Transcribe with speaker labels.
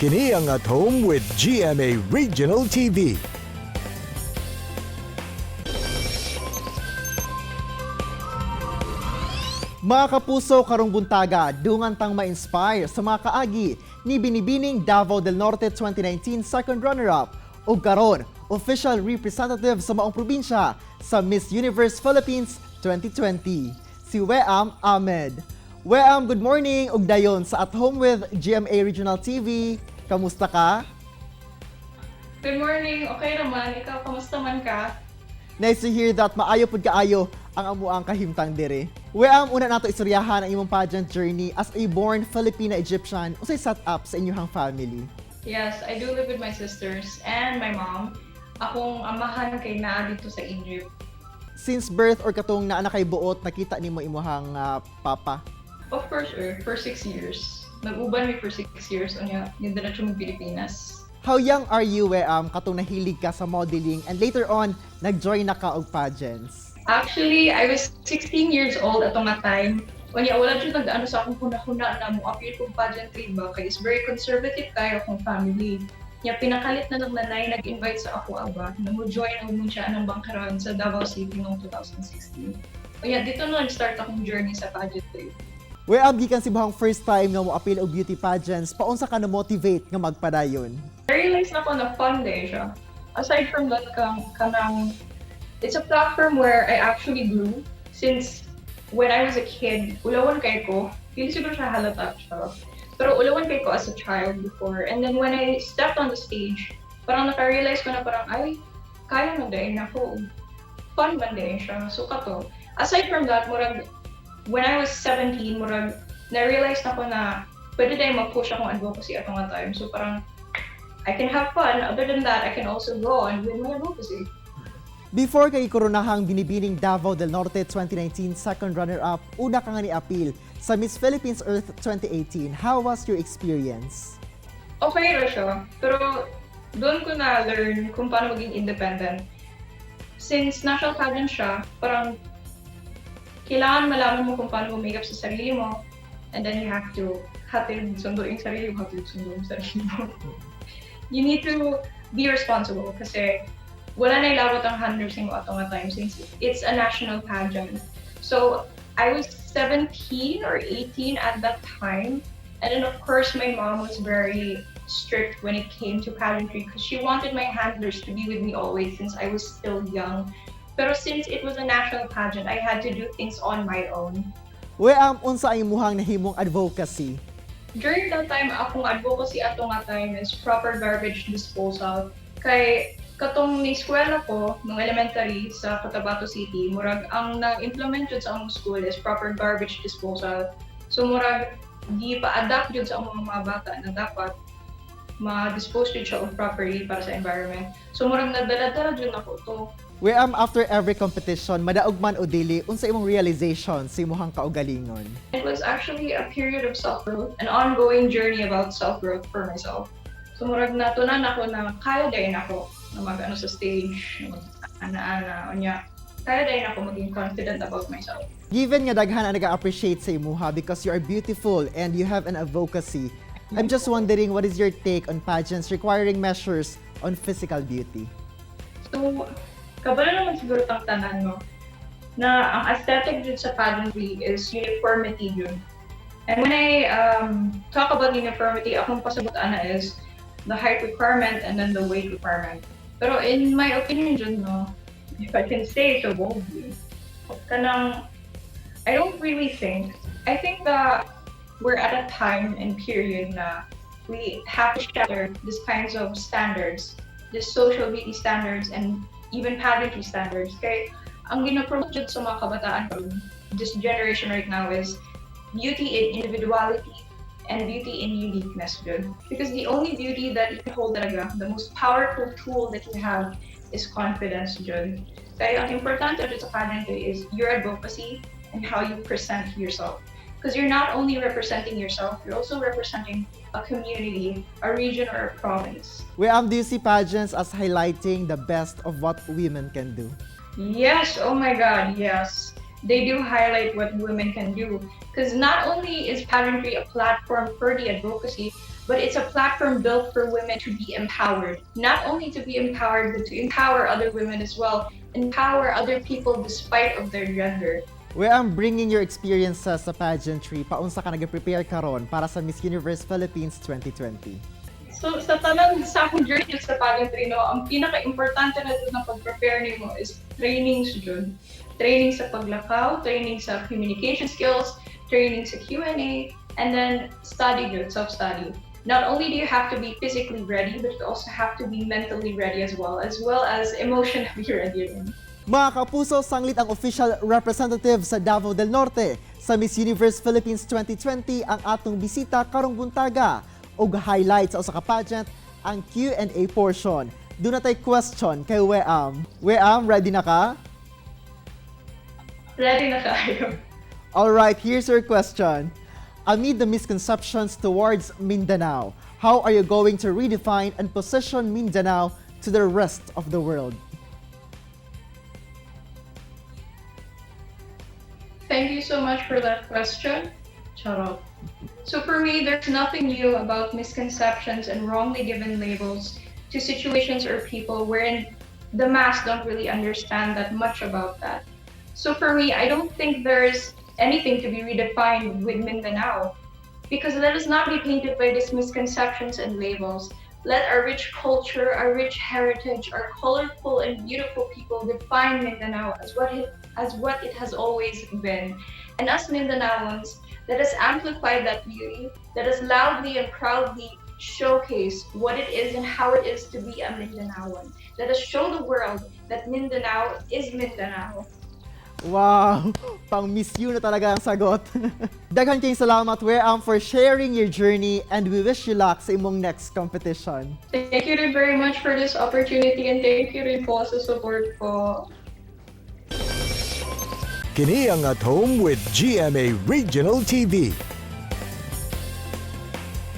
Speaker 1: Kini ang At Home with GMA Regional TV.
Speaker 2: Mga kapuso, karong buntaga, dungan tang ma-inspire sa mga kaagi ni Binibining Davao del Norte 2019 second runner-up ug karon official representative sa maong probinsya sa Miss Universe Philippines 2020, si We'am Ahmed. We'am, good morning ug dayon sa At Home with GMA Regional TV. Kamusta ka?
Speaker 3: Good morning. Okay naman. Ikaw, kamusta man ka?
Speaker 2: Nice to hear that maayo pud kaayo ang amuang kahimtang dire. We'am, una nato istoryahan ang imong pageant journey as a born Filipina-Egyptian. Unsay set up sa inyong family?
Speaker 3: Yes, I do live with my sisters and my mom. Akong amahan kay naa dito sa Egypt.
Speaker 2: Since birth or katong naa na kay buot, nakita nimo imuhang papa?
Speaker 3: Of course, for 6 years. Nag-uban mi for 6 years. Unya, yung diretso mo Pilipinas.
Speaker 2: How young are you, We'am, katong nahilig ka sa modeling and later on, nag-join na ka og pageants?
Speaker 3: Actually, I was 16 years old atong nga time. Unya, wala dyan nag-ano sa akong kuna-kuna na mo appear kong pageantry ba? Kaya it's very conservative tayo akong family. Kaya pinakalit na ng nanay nag-invite sa ako aba na mo join ang mo siya ng bangkaran sa Davao City noong 2016. Kaya dito na nag-start akong journey sa pageantry.
Speaker 2: We'am, gikan si bahang first time nga mo appeal og beauty pageants, paunsa ka na motivate nga magpadayon?
Speaker 3: I-realize na ko na fun day siya. Aside from that, it's a platform where I actually grew since when I was a kid, ulawan kay ko, hindi siguro siya halata siya. Pero ulawan kay ko as a child before. And then when I stepped on the stage, parang naka-realize ko na parang, ay, kaya na dahil ako. Fun man din siya. So kato. Aside from that, murag, when I was 17, murag, na-realize na ko na pwede dahil mag-push akong advocacy at mga time. So parang, I can have fun. Other than that, I can also go on with my advocacy.
Speaker 2: Before kay koronahang Binibining Davao del Norte 2019 second runner-up, una ka nga ni-appeal sa Miss Philippines Earth 2018. How was your experience?
Speaker 3: Okay na siya. Pero doon ko na-learn kung paano maging independent. Since national pageant siya, parang kailangan malaman mo kung paano mag-makeup sa sarili mo, and then you have to sundo yung sarili mo, You need to be responsible kasi wala na ilawat ang hand-nursing mo atong time since it's a national pageant. So, I was 17 or 18 at that time, and then of course my mom was very strict when it came to pageantry because she wanted my handlers to be with me always since I was still young. Pero since it was a national pageant, I had to do things on my own.
Speaker 2: We'am, unsa ay muhang nahimong advocacy?
Speaker 3: During that time, akong advocacy atong nga time is proper garbage disposal. Kay katong ni-eskwela ko, nung elementary sa Cotabato City, murag ang na-implement yun sa among school is proper garbage disposal. So murag di pa-adapt yun sa among mga bata na dapat ma-dispose yun siya properly para sa environment. So murag nadala-dala yun ako to.
Speaker 2: We'am, after every competition, madaog man o dili, unsa imong realization sa imong kaugalingon?
Speaker 3: It was actually a period of self-growth, an ongoing journey about self-growth for myself. So murag natunan ako na kaya dayon ako na mag-ano sa stage, ana-ana, unya. Kaya dayon ako maging confident about myself.
Speaker 2: Given nga daghan ang nag-appreciate sa imuha because you are beautiful and you have an advocacy, I'm just wondering what is your take on pageants requiring measures on physical beauty?
Speaker 3: So, kabalo naman siguro tang tanan no, na ang aesthetic dun sa pageantry is uniformity dun. And when I talk about uniformity, akong pasabutan na is the height requirement and then the weight requirement. Pero in my opinion dun, no, if I can say so boldly, kanang, I don't really think, I think that we're at a time and period na we have to shatter these kinds of standards, these social beauty standards and even pageantry standards. Kaya ang ginapromote dyan sa mga kabataan from this generation right now is beauty in individuality and beauty in uniqueness dyan. Because the only beauty that you can hold talaga, the most powerful tool that you have is confidence dyan. Kaya ang importante dyan sa pageantry is your advocacy and how you present yourself. Because you're not only representing yourself, you're also representing a community, a region, or a province.
Speaker 2: We'am, do you see pageants as highlighting the best of what women can do?
Speaker 3: Yes, oh my God, yes. They do highlight what women can do. Because not only is pageantry a platform for the advocacy, but it's a platform built for women to be empowered. Not only to be empowered, but to empower other women as well. Empower other people despite of their gender.
Speaker 2: Where I'm bringing your experiences sa pageantry, paunsa ka nag-prepare karon para sa Miss Universe Philippines 2020?
Speaker 3: So sa akong journey sa pageantry, no, ang pinaka-importante na doon na pag-prepare nimo is training dun. Training sa paglakaw, training sa communication skills, training sa Q&A, and then study good, self-study. Not only do you have to be physically ready, but you also have to be mentally ready as well as emotionally ready.
Speaker 2: Mga kapuso, sanglit ang official representative sa Davao del Norte sa Miss Universe Philippines 2020 ang atong bisita karong buntaga ug highlights sa usa ka pageant ang Q&A portion. Doon na tayo question kay We'am. We'am, ready na ka?
Speaker 3: Ready na kayo.
Speaker 2: Alright, here's your question. Amid the misconceptions towards Mindanao, how are you going to redefine and position Mindanao to the rest of the world?
Speaker 3: Thank you so much for that question. Charot. So for me, there's nothing new about misconceptions and wrongly given labels to situations or people wherein the mass don't really understand that much about that. So for me, I don't think there's anything to be redefined with Mindanao, because let us not be painted by these misconceptions and labels. Let our rich culture, our rich heritage, our colorful and beautiful people define Mindanao as what it has always been. And us Mindanaoans, let us amplify that beauty. Let us loudly and proudly showcase what it is and how it is to be a Mindanaoan. Let us show the world that Mindanao is Mindanao.
Speaker 2: Wow! Pang Miss You na talaga ang sagot. Daghan kayong salamat, We'am, for sharing your journey, and we wish you luck sa imong next competition.
Speaker 3: Thank you very much for this opportunity, and thank you rin po sa support po.
Speaker 1: Kini ang At Home with GMA Regional TV.